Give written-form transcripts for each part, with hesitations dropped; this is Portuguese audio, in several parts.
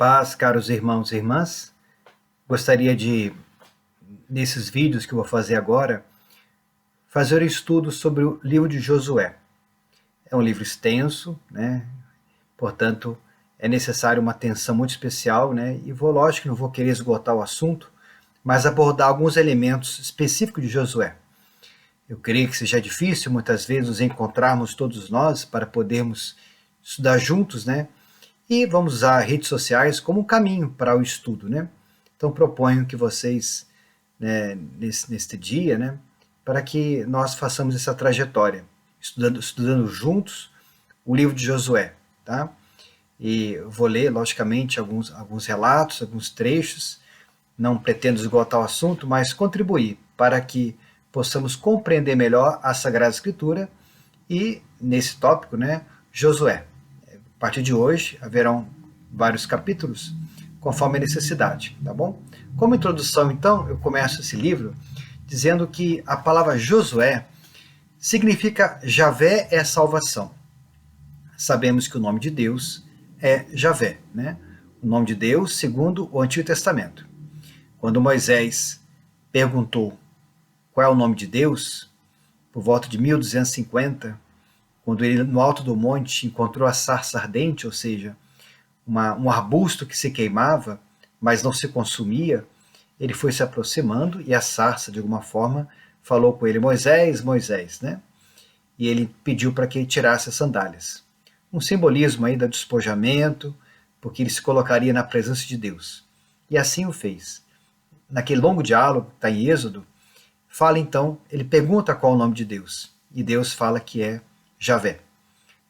Paz, caros irmãos e irmãs. Gostaria de, nesses vídeos que eu vou fazer agora, fazer um estudo sobre o livro de Josué. É um livro extenso, né? Portanto, é necessário uma atenção muito especial, né? E lógico que não vou querer esgotar o assunto, mas abordar alguns elementos específicos de Josué. Eu creio que seja difícil, muitas vezes, nos encontrarmos todos nós para podermos estudar juntos, né? E vamos usar redes sociais como um caminho para o estudo, né? Então proponho que vocês, né, neste dia, né, para que nós façamos essa trajetória, estudando juntos o livro de Josué, tá? E vou ler, logicamente, alguns relatos, alguns trechos, não pretendo esgotar o assunto, mas contribuir para que possamos compreender melhor a Sagrada Escritura e, nesse tópico, né, Josué. A partir de hoje, haverão vários capítulos, conforme a necessidade, tá bom? Como introdução, então, eu começo esse livro dizendo que a palavra Josué significa Javé é salvação. Sabemos que o nome de Deus é Javé, né? O nome de Deus segundo o Antigo Testamento. Quando Moisés perguntou qual é o nome de Deus, por volta de 1250, quando ele, no alto do monte, encontrou a sarça ardente, ou seja, um arbusto que se queimava, mas não se consumia, ele foi se aproximando e a sarça, de alguma forma, falou com ele, Moisés, Moisés, né? E ele pediu para que ele tirasse as sandálias. Um simbolismo aí do despojamento, porque ele se colocaria na presença de Deus. E assim o fez. Naquele longo diálogo, que está em Êxodo, fala então, ele pergunta qual é o nome de Deus. E Deus fala que é Javé.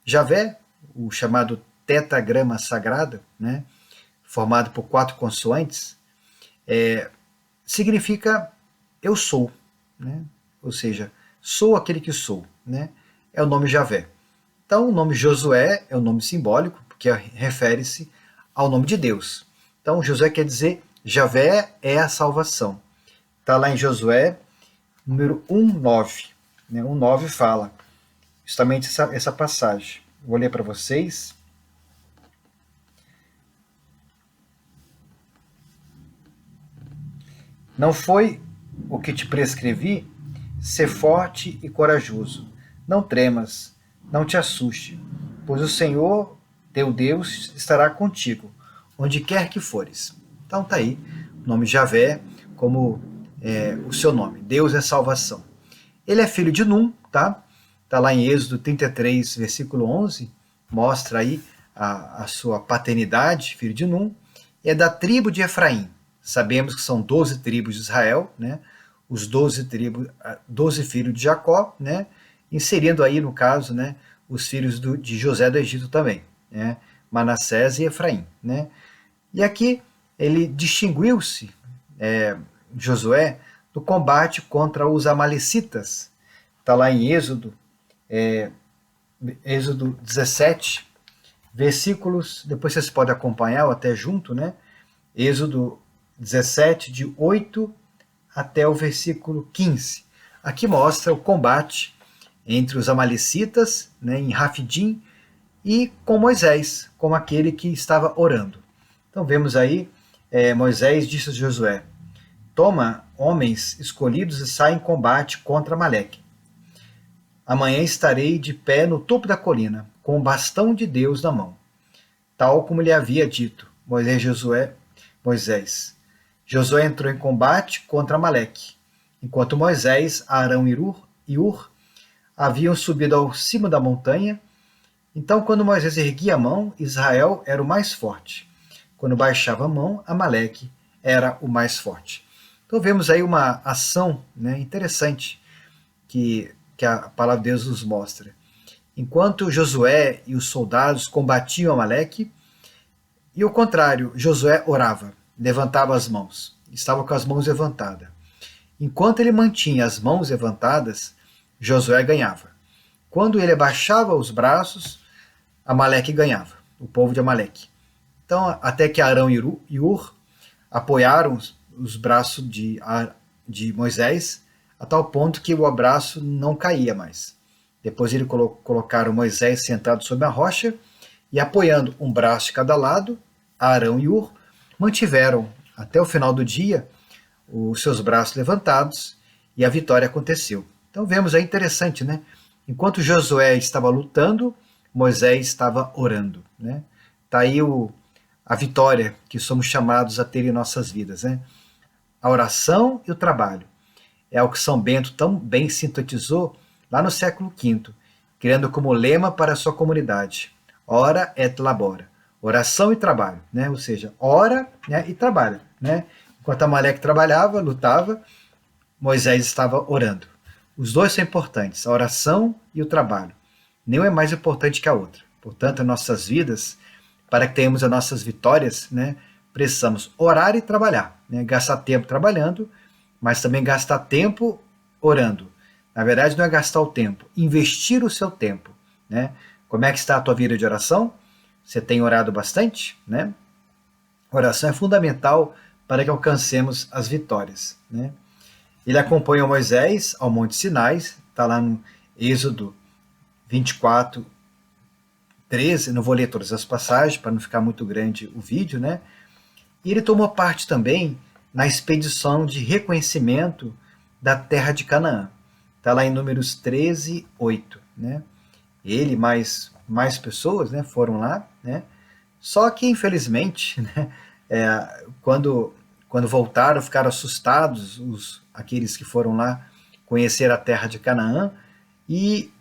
Javé, o chamado tetragrama sagrado, né, formado por 4 consoantes, significa eu sou, né? Ou seja, sou aquele que sou, né? É o nome Javé. Então o nome Josué é um nome simbólico, porque refere-se ao nome de Deus. Então Josué quer dizer Javé é a salvação. Está lá em Josué, número 1:9. Né? 1:9 fala justamente essa passagem. Vou ler para vocês. Não foi o que te prescrevi? Ser forte e corajoso. Não tremas, não te assuste, pois o Senhor, teu Deus, estará contigo, onde quer que fores. Então tá aí, o nome Javé como o seu nome. Deus é salvação. Ele é filho de Num, tá? Está lá em Êxodo 33, versículo 11, mostra aí a sua paternidade, filho de Num, e é da tribo de Efraim. Sabemos que são 12 tribos de Israel, né? Os 12 filhos de Jacó, né? Inserindo aí, no caso, né, os filhos de José do Egito também, né? Manassés e Efraim. Né? E aqui ele distinguiu-se, Josué, do combate contra os amalecitas. Está lá em Êxodo 17, versículos, depois vocês podem acompanhar ou até junto, né? Êxodo 17, de 8 até o versículo 15. Aqui mostra o combate entre os amalecitas, né, em Rafidim, e com Moisés, como aquele que estava orando. Então vemos aí, Moisés disse a Josué, toma homens escolhidos e sai em combate contra Amaleque. Amanhã estarei de pé no topo da colina, com o bastão de Deus na mão. Tal como lhe havia dito Moisés. Josué entrou em combate contra Amaleque, enquanto Moisés, Arão e Ur haviam subido ao cimo da montanha. Então, quando Moisés erguia a mão, Israel era o mais forte. Quando baixava a mão, Amaleque era o mais forte. Então vemos aí uma ação, né, interessante que a palavra de Deus nos mostra. Enquanto Josué e os soldados combatiam Amaleque, e o contrário, Josué orava, levantava as mãos, estava com as mãos levantadas. Enquanto ele mantinha as mãos levantadas, Josué ganhava. Quando ele abaixava os braços, Amaleque ganhava, o povo de Amaleque. Então, até que Arão e Ur apoiaram os braços de Moisés, a tal ponto que o abraço não caía mais. Depois ele colocaram Moisés sentado sobre a rocha e apoiando um braço de cada lado, Arão e Hur mantiveram até o final do dia os seus braços levantados e a vitória aconteceu. Então vemos aí interessante, né? Enquanto Josué estava lutando, Moisés estava orando, né? Tá aí a vitória que somos chamados a ter em nossas vidas, né? A oração e o trabalho. É o que São Bento tão bem sintetizou lá no século V, criando como lema para a sua comunidade: ora et labora. Oração e trabalho, né? Ou seja, ora, né, e trabalha, né? Enquanto Amaleque trabalhava, lutava, Moisés estava orando. Os dois são importantes, a oração e o trabalho. Nenhum é mais importante que a outra. Portanto, em nossas vidas, para que tenhamos as nossas vitórias, né, precisamos orar e trabalhar. Né? Gastar tempo trabalhando, mas também gastar tempo orando. Na verdade, não é gastar o tempo, investir o seu tempo. Né? Como é que está a tua vida de oração? Você tem orado bastante? Né? Oração é fundamental para que alcancemos as vitórias. Né? Ele acompanha Moisés ao Monte Sinai, está lá no Êxodo 24, 13, não vou ler todas as passagens para não ficar muito grande o vídeo, né? E ele tomou parte também na expedição de reconhecimento da terra de Canaã. Está lá em Números 13, 8, né? Ele mais pessoas, né, foram lá, né? Só que, infelizmente, né, quando voltaram, ficaram assustados aqueles que foram lá conhecer a terra de Canaã e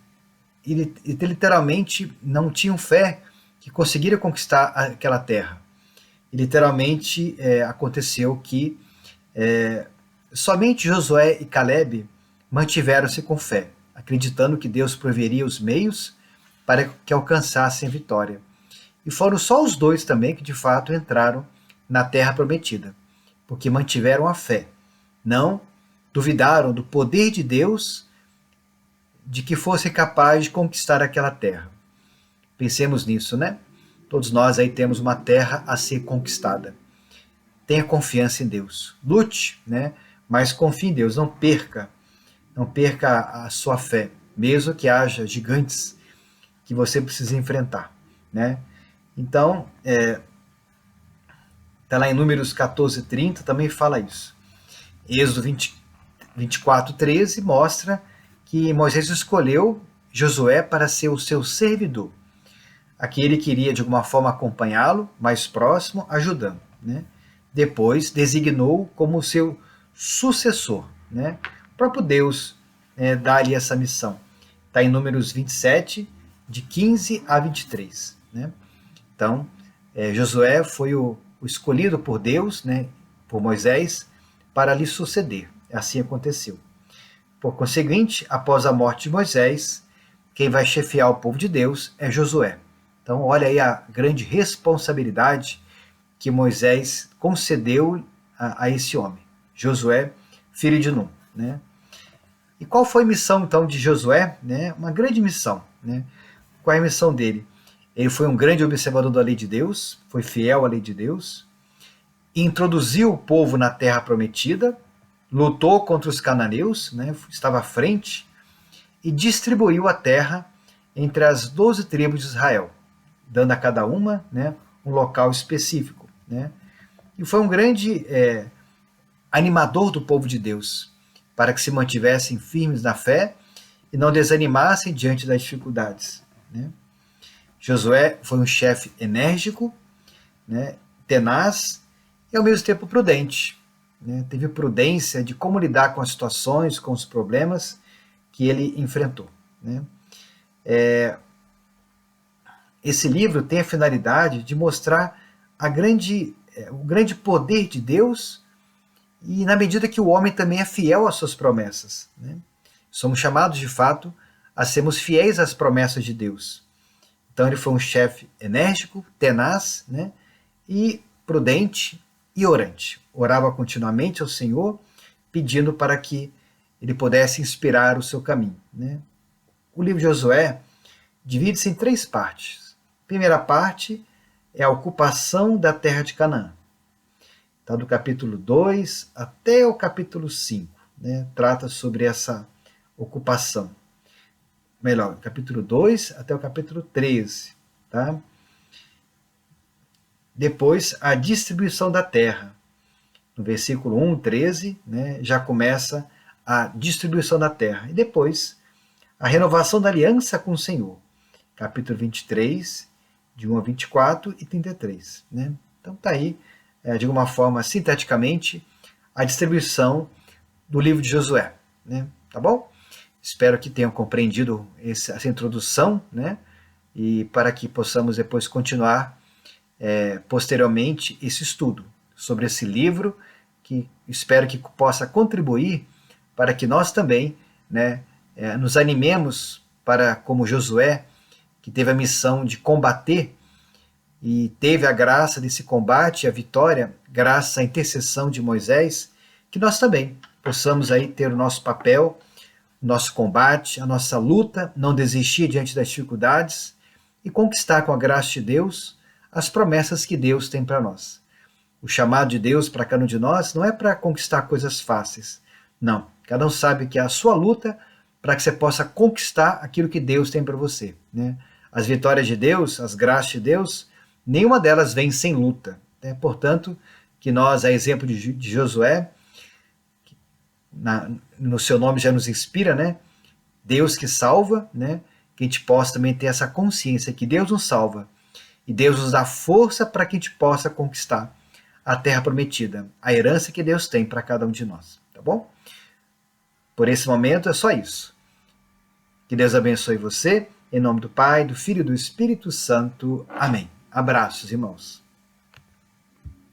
literalmente não tinham fé que conseguiram conquistar aquela terra. E literalmente aconteceu que somente Josué e Caleb mantiveram-se com fé, acreditando que Deus proveria os meios para que alcançassem a vitória. E foram só os dois também que de fato entraram na terra prometida, porque mantiveram a fé. Não duvidaram do poder de Deus de que fosse capaz de conquistar aquela terra. Pensemos nisso, né? Todos nós aí temos uma terra a ser conquistada. Tenha confiança em Deus. Lute, né? Mas confie em Deus. Não perca a sua fé, mesmo que haja gigantes que você precise enfrentar, né? Então, tá lá em Números 14:30 também fala isso. Êxodo 24:13 mostra que Moisés escolheu Josué para ser o seu servidor. Aqui ele queria de alguma forma acompanhá-lo, mais próximo, ajudando. Né? Depois designou como seu sucessor. Né? O próprio Deus dá-lhe essa missão. Está em Números 27, de 15 a 23. Né? Então, Josué foi o escolhido por Deus, né, por Moisés, para lhe suceder. Assim aconteceu. Por conseguinte, após a morte de Moisés, quem vai chefiar o povo de Deus é Josué. Então, olha aí a grande responsabilidade que Moisés concedeu a esse homem, Josué, filho de Num. Né? E qual foi a missão, então, de Josué? Né? Uma grande missão. Né? Qual é a missão dele? Ele foi um grande observador da lei de Deus, foi fiel à lei de Deus, introduziu o povo na terra prometida, lutou contra os cananeus, né, estava à frente, e distribuiu a terra entre as 12 tribos de Israel, dando a cada uma, né, um local específico. Né, e foi um grande animador do povo de Deus, para que se mantivessem firmes na fé e não desanimassem diante das dificuldades. Né. Josué foi um chefe enérgico, né, tenaz e ao mesmo tempo prudente. Né? Teve prudência de como lidar com as situações, com os problemas que ele enfrentou. Né? Esse livro tem a finalidade de mostrar o grande poder de Deus e na medida que o homem também é fiel às suas promessas. Né? Somos chamados, de fato, a sermos fiéis às promessas de Deus. Então ele foi um chefe enérgico, tenaz, né? E prudente e orante. Orava continuamente ao Senhor, pedindo para que ele pudesse inspirar o seu caminho. Né? O livro de Josué divide-se em 3 partes. A primeira parte é a ocupação da terra de Canaã. Está do capítulo 2 até o capítulo 5. Né? Trata sobre essa ocupação. Melhor, capítulo 2 até o capítulo 13. Tá? Depois, a distribuição da terra. No versículo 1, 13, né, já começa a distribuição da terra. E depois, a renovação da aliança com o Senhor. Capítulo 23, de 1 a 24 e 33. Né? Então está aí, de alguma forma, sinteticamente, a distribuição do livro de Josué. Né? Tá bom? Espero que tenham compreendido essa introdução, né? E para que possamos depois continuar posteriormente esse estudo sobre esse livro, que espero que possa contribuir para que nós também, né, nos animemos para, como Josué, que teve a missão de combater e teve a graça desse combate, a vitória, graças à intercessão de Moisés, que nós também possamos aí ter o nosso papel, o nosso combate, a nossa luta, não desistir diante das dificuldades e conquistar com a graça de Deus as promessas que Deus tem para nós. O chamado de Deus para cada um de nós não é para conquistar coisas fáceis. Não. Cada um sabe que é a sua luta para que você possa conquistar aquilo que Deus tem para você. Né? As vitórias de Deus, as graças de Deus, nenhuma delas vem sem luta. Né? Portanto, que nós, a exemplo de Josué, no seu nome já nos inspira, né? Deus que salva, né? Que a gente possa também ter essa consciência que Deus nos salva e Deus nos dá força para que a gente possa conquistar a terra prometida, a herança que Deus tem para cada um de nós, tá bom? Por esse momento é só isso. Que Deus abençoe você, em nome do Pai, do Filho e do Espírito Santo. Amém. Abraços, irmãos.